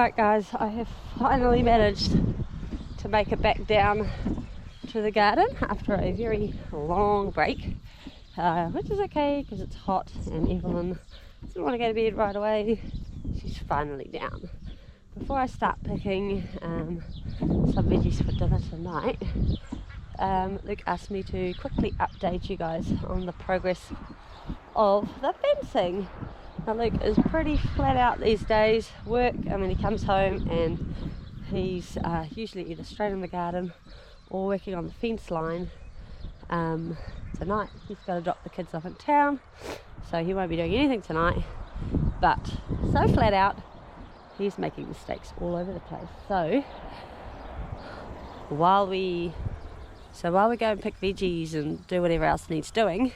Alright guys, I have finally managed to make it back down to the garden after a very long break, which is okay because it's hot and Evelyn doesn't want to go to bed right away. She's finally down. Before I start picking some veggies for dinner tonight, Luke asked me to quickly update you guys on the progress of the fencing. Now Luke is pretty flat out these days. He comes home and he's usually either straight in the garden or working on the fence line. Tonight he's got to drop the kids off in town, so he won't be doing anything tonight, but so flat out he's making mistakes all over the place. So while we go and pick veggies and do whatever else needs doing,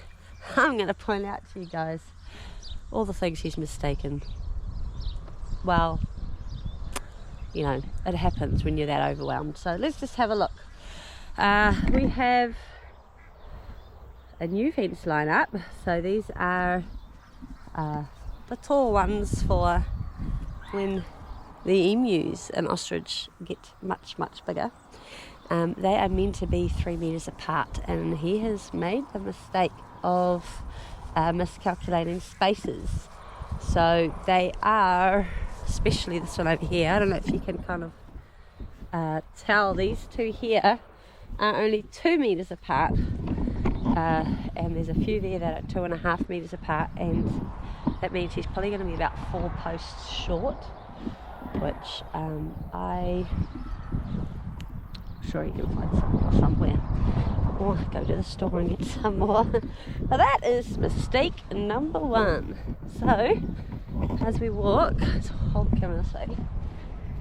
I'm going to point out to you guys all the things he's mistaken. Well, you know, it happens when you're that overwhelmed. So let's just have a look. We have a new fence line up. So these are the tall ones for when the emus and ostrich get much bigger. They are meant to be 3 meters apart, and he has made the mistake of miscalculating spaces. So they are, especially this one over here, I don't know if you can kind of tell, these two here are only 2 meters apart, and there's a few there that are 2.5 meters apart, and that means he's probably going to be about 4 posts short, which I'm sure you can find some more somewhere, or go to the store and get some more. But that is mistake number 1. So as we walk, let's hold the camera this way.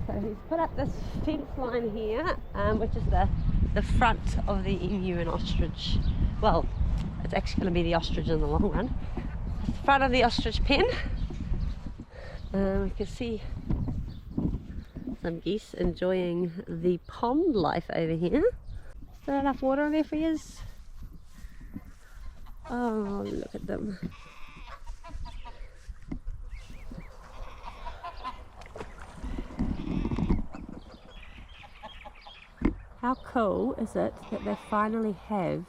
So he's put up this fence line here, which is the front of the emu and ostrich. Well, it's actually going to be the ostrich in the long run. It's the front of the ostrich pen. We can see some geese enjoying the pond life over here. Is there enough water in there for you? Oh, look at them. How cool is it that they finally have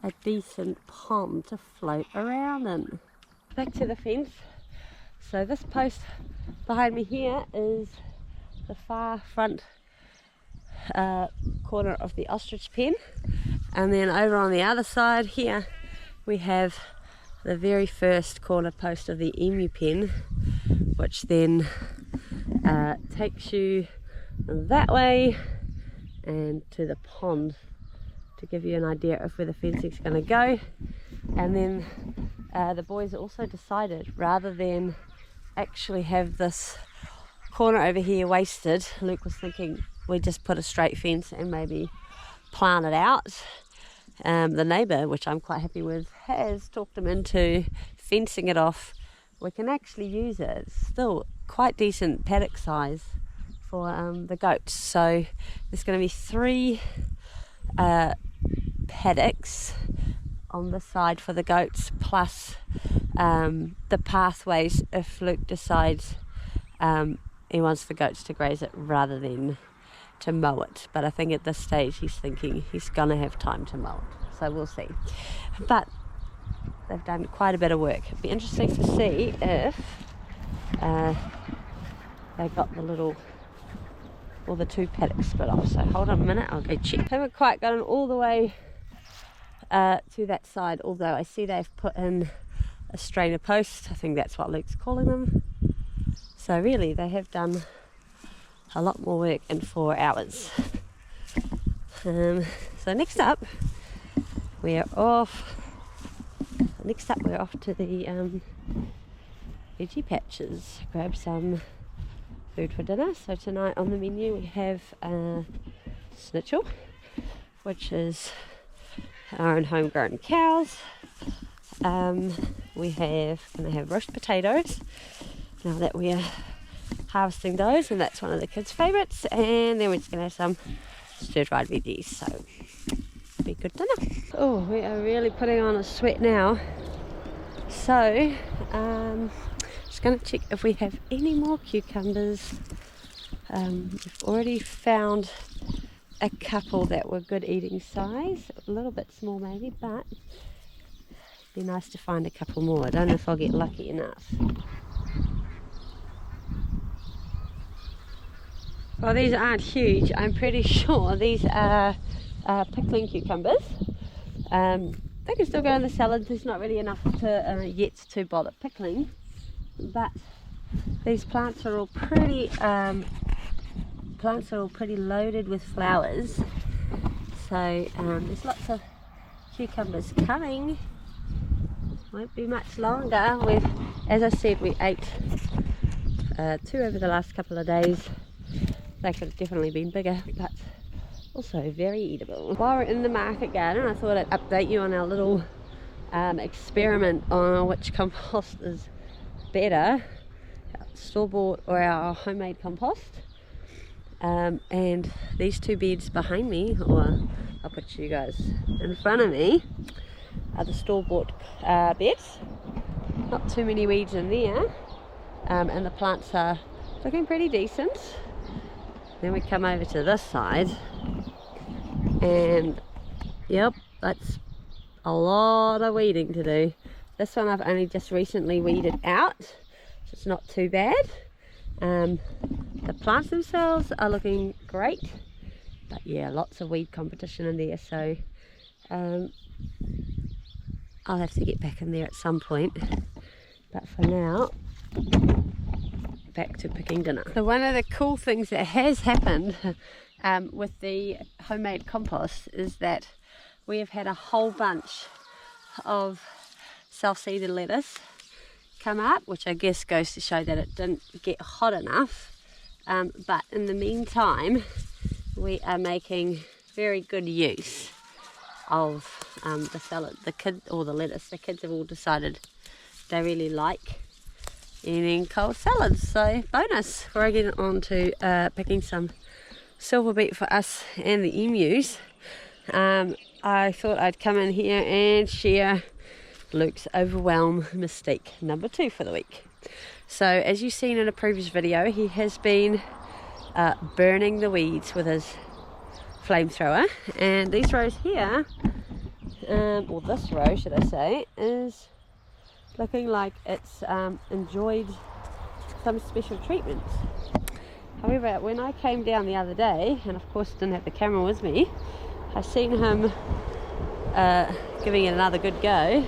a decent pond to float around in? Back to the fence. So this post behind me here is the far front corner of the ostrich pen, and then over on the other side here we have the very first corner post of the emu pen, which then takes you that way and to the pond to give you an idea of where the fencing's going to go. And then the boys also decided, rather than actually have this corner over here wasted, Luke was thinking we'd just put a straight fence and maybe plan it out. The neighbour, which I'm quite happy with, has talked him into fencing it off. We can actually use it. It's still quite decent paddock size for the goats. So there's going to be 3 paddocks on the side for the goats, plus the pathways if Luke decides he wants the goats to graze it rather than to mow it. But I think at this stage he's thinking he's going to have time to mow it, so we'll see. But they've done quite a bit of work. It'd be interesting to see if they got the 2 paddocks split off. So hold on a minute, I'll go check. Haven't quite gotten all the way to that side, although I see they've put in a strainer post. I think that's what Luke's calling them. So really they have done a lot more work in 4 hours. So next up we're off to the veggie patches, grab some food for dinner. So tonight on the menu we have schnitzel, which is our own homegrown cows. We going to have roast potatoes now that we're harvesting those, and that's one of the kids' favourites. And then we're just going to have some stir-fried veggies, so it'll be good dinner. Oh, we are really putting on a sweat now. So just going to check if we have any more cucumbers We've already found a couple that were good eating size, a little bit small maybe, but it'd be nice to find a couple more. I don't know if I'll get lucky enough. Well, these aren't huge. I'm pretty sure these are pickling cucumbers. They can still go in the salad. There's not really enough to yet to bother pickling, but these plants are all pretty loaded with flowers. So there's lots of cucumbers coming. Won't be much longer. As I said, we ate 2 over the last couple of days. They could have definitely been bigger, but also very eatable. While we're in the market garden, I thought I'd update you on our little experiment on which compost is better, store-bought or our homemade compost. And these 2 beds behind me, or I'll put you guys in front of me, are the store-bought beds. Not too many weeds in there, and the plants are looking pretty decent. Then we come over to this side, and yep, that's a lot of weeding to do. This one I've only just recently weeded out, so it's not too bad. The plants themselves are looking great, but yeah, lots of weed competition in there, so I'll have to get back in there at some point. But for now, back to picking dinner. So one of the cool things that has happened with the homemade compost is that we have had a whole bunch of self-seeded lettuce come up, which I guess goes to show that it didn't get hot enough. But in the meantime, we are making very good use of the salad, the lettuce. The kids have all decided they really like eating cold salads, so bonus. Before I get on to picking some silver beet for us and the emus, I thought I'd come in here and share Luke's overwhelm mistake number 2 for the week. So as you've seen in a previous video, he has been burning the weeds with his flamethrower, and these rows here, or this row should I say, is looking like it's enjoyed some special treatment. However, when I came down the other day, and of course didn't have the camera with me, I seen him giving it another good go,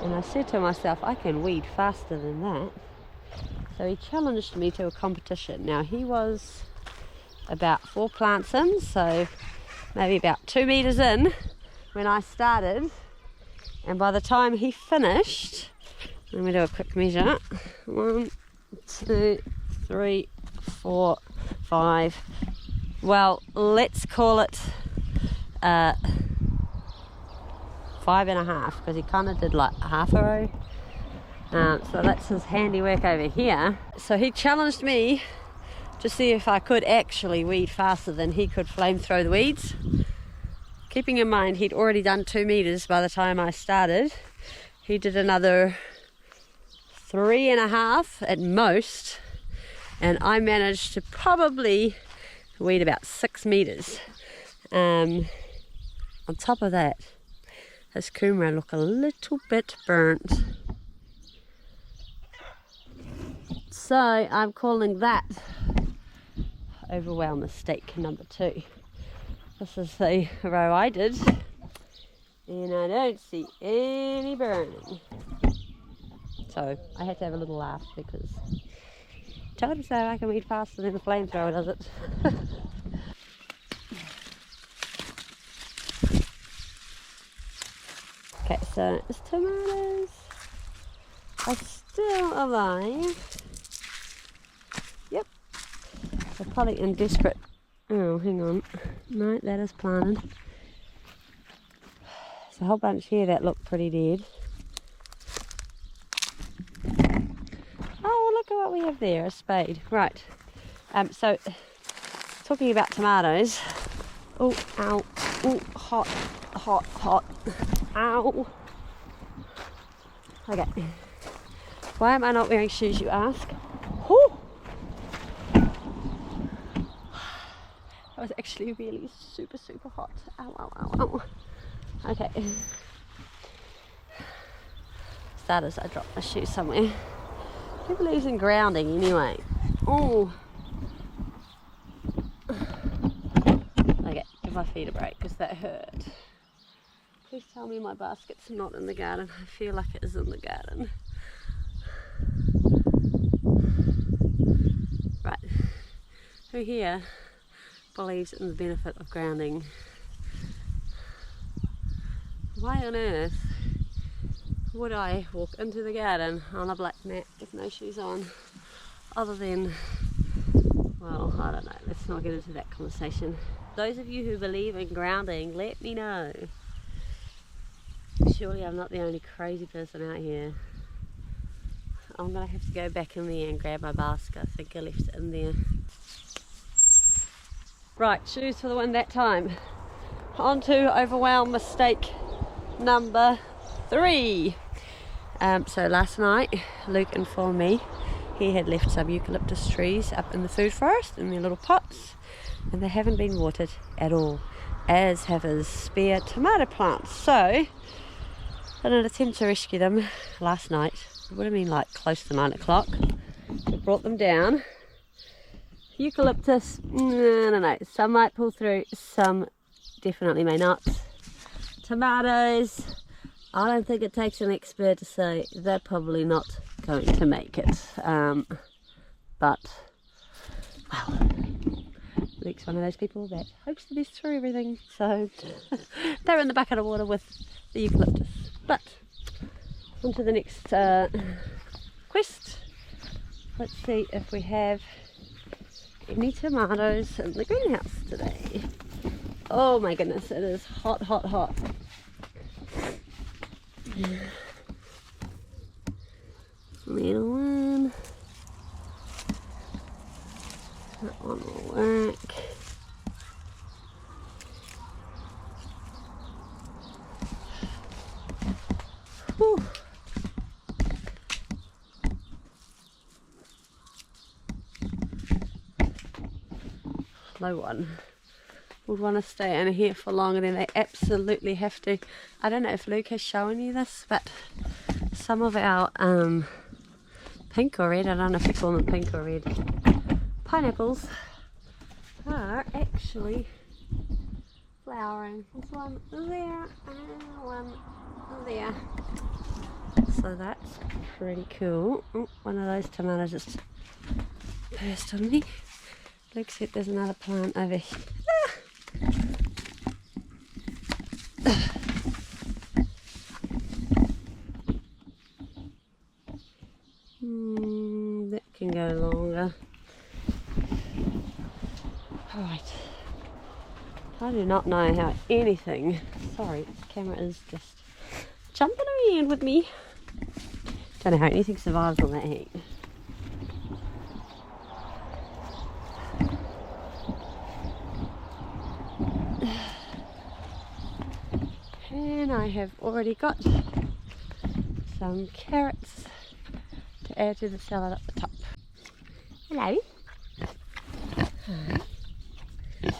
and I said to myself, I can weed faster than that. So he challenged me to a competition. Now he was about 4 plants in, so maybe about 2 meters in when I started, and by the time he finished, let me do a quick measure, 1, 2, 3, 4, 5, well, let's call it 5.5, because he kind of did like half a row. So that's his handiwork over here. So he challenged me to see if I could actually weed faster than he could flamethrow the weeds. Keeping in mind he'd already done 2 meters by the time I started. He did another 3.5 at most, and I managed to probably weed about 6 meters. On top of that, his kumara look a little bit burnt. So I'm calling that overwhelm mistake number 2. This is the row I did, and I don't see any burning. So I had to have a little laugh, because I told him so. I can weed faster than the flamethrower does it. Okay, so his tomatoes are still alive. Yep. They're probably in desperate... Oh, hang on. No, that is planted. There's a whole bunch here that look pretty dead. Oh, look at what we have there, a spade. Right. So, talking about tomatoes. Oh, ow. Oh, hot, hot, hot. Ow. Okay. Why am I not wearing shoes, you ask? Whew. was actually really super hot. Ow, ow, ow, ow. Okay. Starters, I dropped my shoes somewhere. People losing grounding anyway. Oh. Okay, give my feet a break because that hurt. Please tell me my basket's not in the garden. I feel like it is in the garden. Right. Who here believes in the benefit of grounding? Why on earth would I walk into the garden on a black mat with no shoes on? Other than, well, I don't know. Let's not get into that conversation. Those of you who believe in grounding, let me know. Surely I'm not the only crazy person out here. I'm going to have to go back in there and grab my basket. I think I left it in there. Right, shoes for the win that time. On to overwhelm mistake number 3. So last night Luke informed me he had left some eucalyptus trees up in the food forest in their little pots, and they haven't been watered at all, as have his spare tomato plants. So in an attempt to rescue them last night, it would have been like close to 9 o'clock, we brought them down. Eucalyptus, no, some might pull through, some definitely may not. Tomatoes, I don't think it takes an expert to say they're probably not going to make it. But, well, Luke's one of those people that hopes the best through everything. So, they're in the bucket of water with the eucalyptus. But, on to the next quest. Let's see if we have any tomatoes in the greenhouse today. Oh my goodness, it is hot, hot, hot. Little one. That one will work. Whew. No one would want to stay in here for longer than they absolutely have to. I don't know if Luke has shown you this, but some of our pink or red, I don't know if you call them pink or red, pineapples are actually flowering. There's one there and one there. So that's pretty cool. Oh, one of those tomatoes just burst on me. Luke said there's another plant over here. That can go longer. Alright. I do not know how anything... Sorry, this camera is just jumping around with me. Don't know how anything survives on that heat. And I have already got some carrots to add to the salad at the top. Hello. Hi.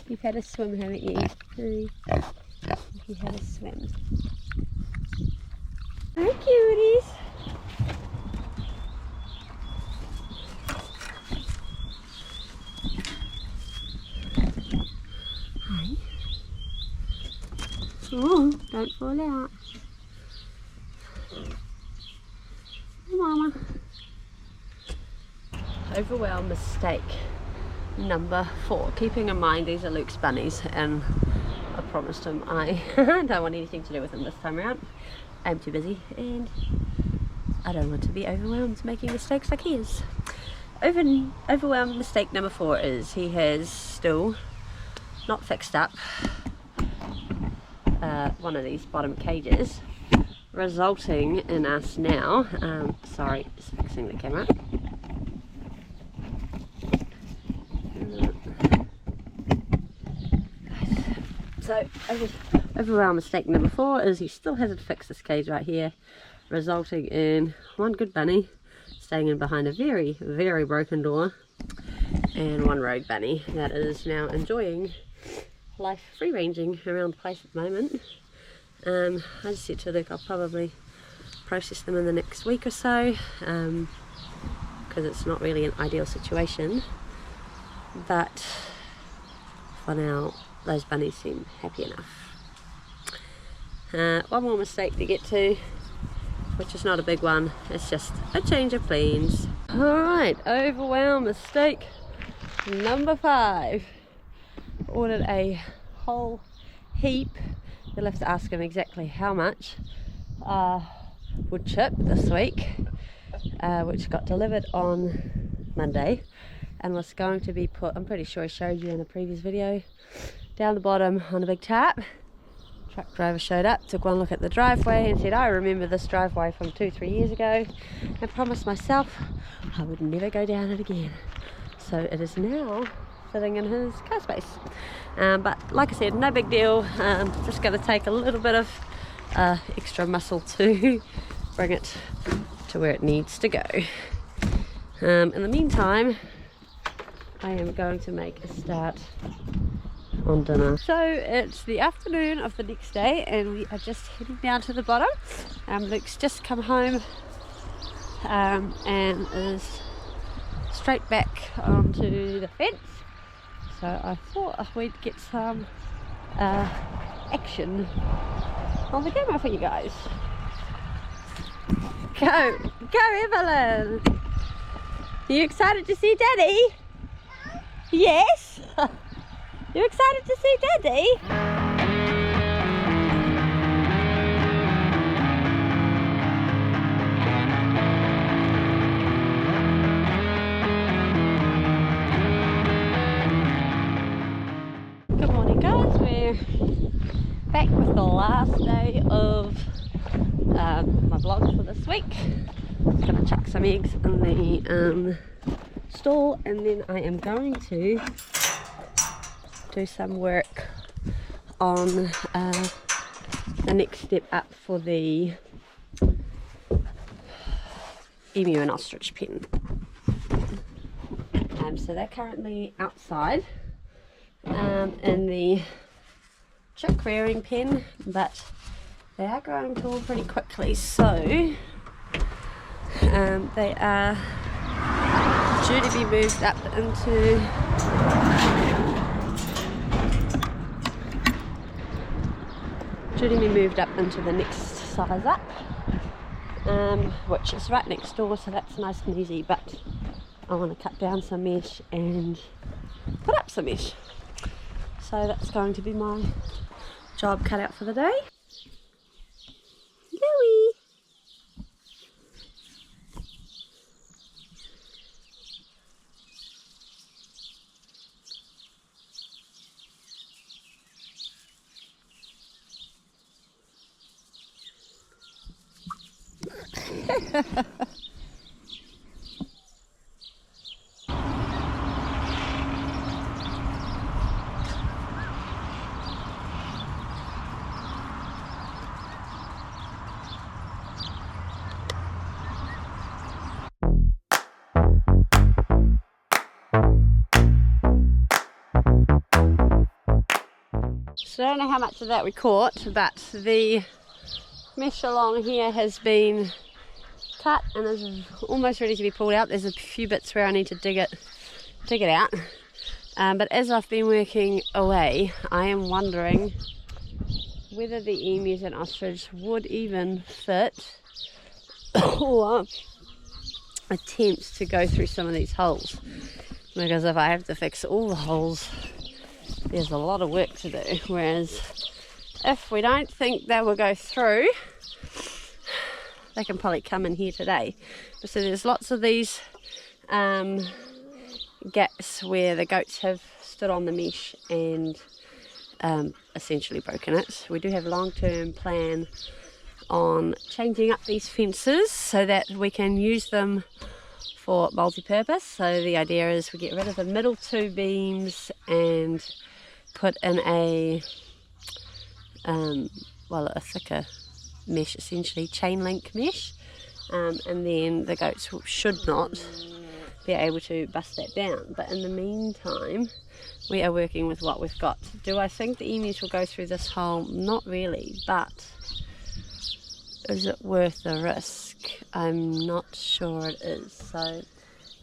You've had a swim, haven't you? Hi. You had a swim. Hi, cuties. Hi. Oh, don't fall out. Mama. Overwhelm mistake number 4. Keeping in mind these are Luke's bunnies, and I promised him I don't want anything to do with them this time around. I'm too busy and I don't want to be overwhelmed making mistakes like he is. Overwhelmed mistake number 4 is he has still not fixed up one of these bottom cages, resulting in us now, sorry, just fixing the camera. So overall mistake number 4 is he still hasn't fixed this cage right here, resulting in one good bunny staying in behind a very, very broken door, and one rogue bunny that is now enjoying life free ranging around the place at the moment. I just said to Luke I'll probably process them in the next week or so, because it's not really an ideal situation, but for now those bunnies seem happy enough. One more mistake to get to, which is not a big one, it's just a change of plans. Alright, overwhelm mistake number 5. Ordered a whole heap, you'll have to ask him exactly how much, Woodchip this week, which got delivered on Monday and was going to be put, I'm pretty sure I showed you in a previous video, down the bottom on a big tarp. Truck driver showed up, took one look at the driveway and said, I remember this driveway from 2-3 years ago, and promised myself I would never go down it again. So it is now sitting in his car space. But like I said, no big deal, just going to take a little bit of extra muscle to bring it to where it needs to go. In the meantime, I am going to make a start on dinner. So it's the afternoon of the next day and we are just heading down to the bottom. Luke's just come home and is straight back onto the fence, so I thought we'd get some action on the camera for you guys. Go Evelyn! Are you excited to see Daddy? Yes? You excited to see Daddy? Good morning guys, we're back with the last day of my vlog for this week. I'm just going to chuck some eggs in the stall and then I am going to do some work on the next step up for the emu and ostrich pen. So they're currently outside in the chick rearing pen, but they are growing tall pretty quickly, so they are due to be moved up into the next size up, which is right next door, so that's nice and easy, but I want to cut down some mesh and put up some mesh. So that's going to be my job cut out for the day. Louie! So I don't know how much of that we caught, but the mesh along here has been cut and is almost ready to be pulled out. There's a few bits where I need to dig it out. But as I've been working away, I am wondering whether the emus and ostrich would even fit or attempt to go through some of these holes. Because if I have to fix all the holes, there's a lot of work to do, whereas if we don't think they will go through, they can probably come in here today. So there's lots of these gaps where the goats have stood on the mesh and essentially broken it. We do have a long-term plan on changing up these fences so that we can use them for multi-purpose. So the idea is we get rid of the middle two beams and put in a thicker mesh, essentially chain link mesh, and then the goats should not be able to bust that down. But in the meantime, we are working with what we've got. Do I think the emus will go through this hole? Not really, but is it worth the risk? I'm not sure it is. So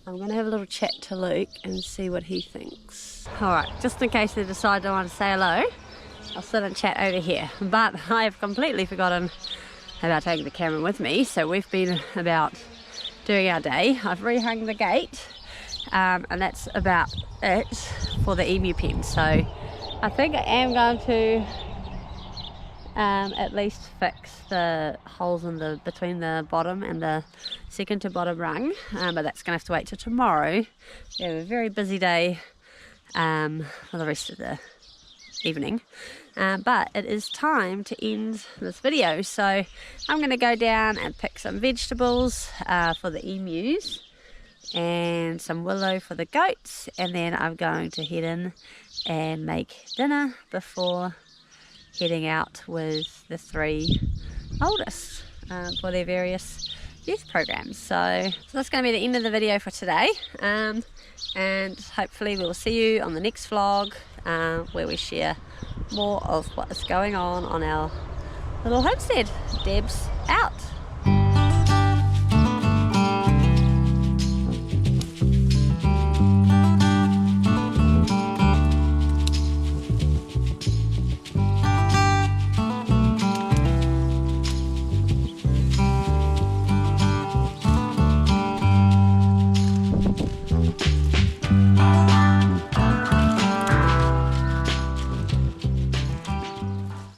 I'm going to have a little chat to Luke and see what he thinks. Alright, just in case they decide I want to say hello, I'll sit and chat over here. But I have completely forgotten about taking the camera with me, so we've been about doing our day. I've rehung the gate, and that's about it for the emu pen. So I think I am going to at least fix the holes in between the bottom and the second to bottom rung, but that's going to have to wait till tomorrow. We have a very busy day for the rest of the evening, but it is time to end this video, so I'm going to go down and pick some vegetables for the emus and some willow for the goats, and then I'm going to head in and make dinner before heading out with the 3 oldest for their various youth programs. So that's going to be the end of the video for today, and hopefully we'll see you on the next vlog where we share more of what is going on our little homestead. Deb's out.